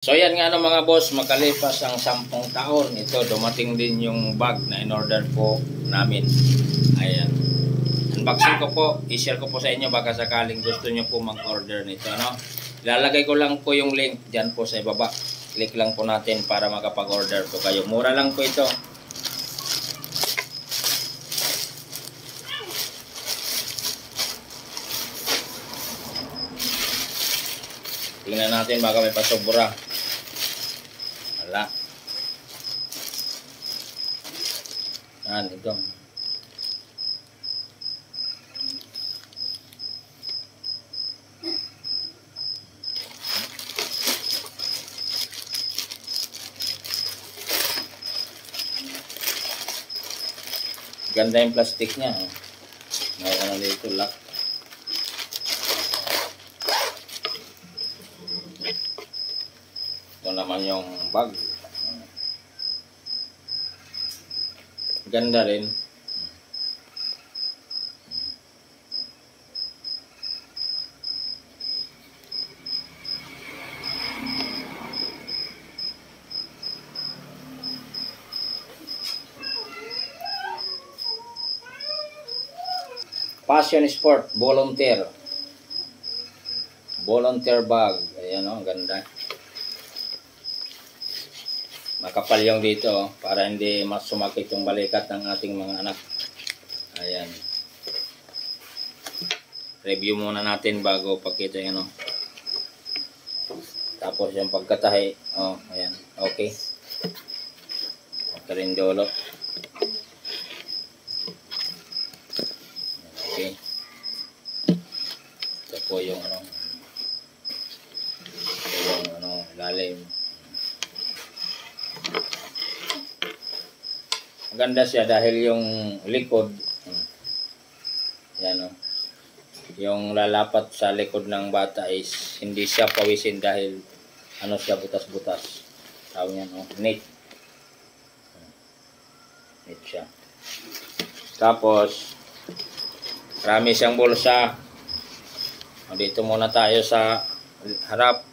So yan nga no mga boss, makalipas ang 10 taon, ito dumating din yung bag na in-order po namin. Ayan. Unboxing ko po, i-share ko po sa inyo baka sakaling gusto nyo po mag-order nito. No? Ilalagay ko lang po yung link dyan po sa ibaba. Click lang po natin para makapag-order po kayo. Mura lang po ito. Tingnan natin baka may pasobra. Wala. Yan, ito. Ganda yung plastic niya. May ano dito, lock. Ito naman yung bag. Ganda rin. Passion Sport Volunteer. Volunteer bag. Ayan o, ganda. Makapal yung dito para hindi mas sumakit yung balikat ng ating mga anak. Ayan. Review muna natin bago pakita yung ano. Tapos yung pagkatahi. Oh, ayan. Okay. Karindolo. Okay. Ito po yung ano. Ito yung ano, lalim. Maganda siya dahil yung likod, yan o, yung lalapat sa likod ng bata is hindi siya pawisin dahil ano siya, butas-butas. Tawag yan o, neat. Neat siya. Tapos, marami siyang bulsa. Dito muna tayo sa harap.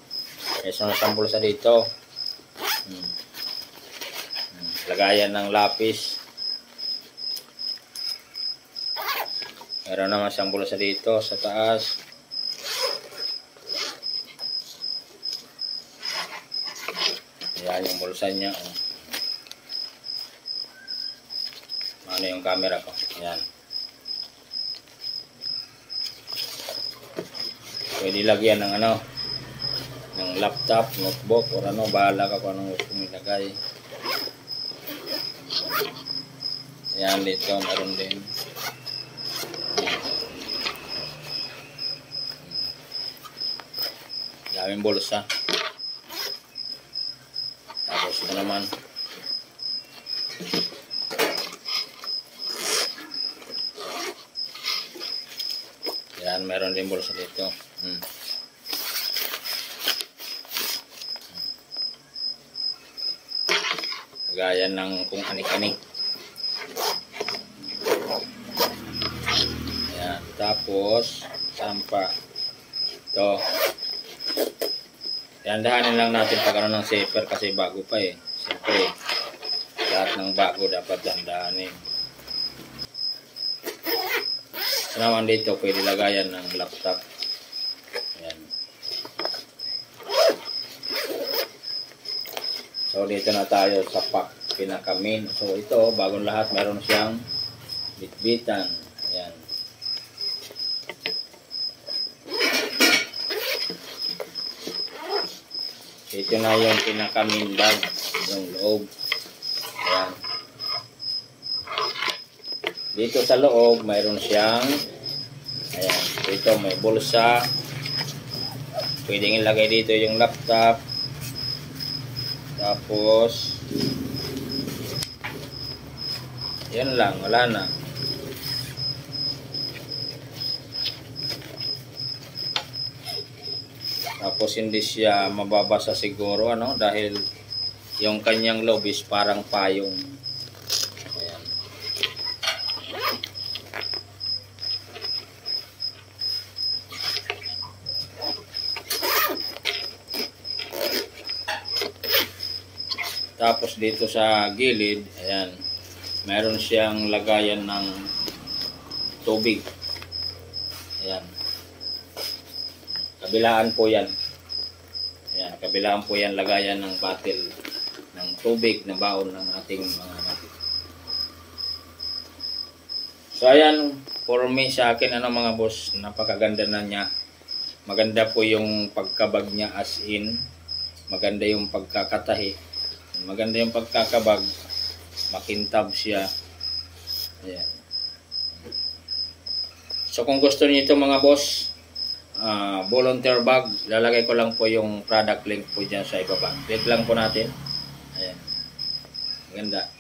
Meron siyang bulsa dito. Lagayan ng lapis. Meron naman siyang bulsa dito sa taas. Ayan yung bulsa niya. Ano yung camera ko? Ayan. Pwede lagyan ng ano, ng laptop, notebook, o ano, bahala ka kung anong gusto mong ilagay. Ayan, dito meron din. Daming bulsa. Tapos ito naman. Ayan, meron din bulsa dito. Gaya ng kung anik-anik. Ayan, tapos sampa. Ito. Dahan-dahanin lang natin pagkaroon ng zipper kasi bago pa eh. Siyempre, lahat ng bago dapat dahan-dahanin. So naman dito, pwede lagayan ng laptop. Ayan. So dito na tayo sa pack pinaka-main. So ito, bagong lahat, meron siyang bitbitan. Ayan. Ito na yung pinaka-main bag, yung loob. Ayan. Dito sa loob, mayroon siyang, ayan, dito may bulsa. Pwedeng ilagay dito yung laptop. Tapos, yan lang, wala na. Tapos hindi siya mababasa siguro ano dahil yung kanyang loob is parang payong. Ayan. Tapos dito sa gilid, ayan, meron siyang lagayan ng tubig. Ayan. Kabilaan po yan. Ayan, kabilaan po yan lagayan ng bottle ng tubig na baon ng ating mga natin. So ayan, for me sa akin mga boss, napakaganda na niya. Maganda po yung pagkabag niya as in. Maganda yung pagkakatahi. Maganda yung pagkakabag. Makintab siya. Ayan. So kung gusto niyo ito mga boss, volunteer bag, lalagay ko lang po yung product link po dyan sa ibaba. Click lang po natin. Ayan. Maganda.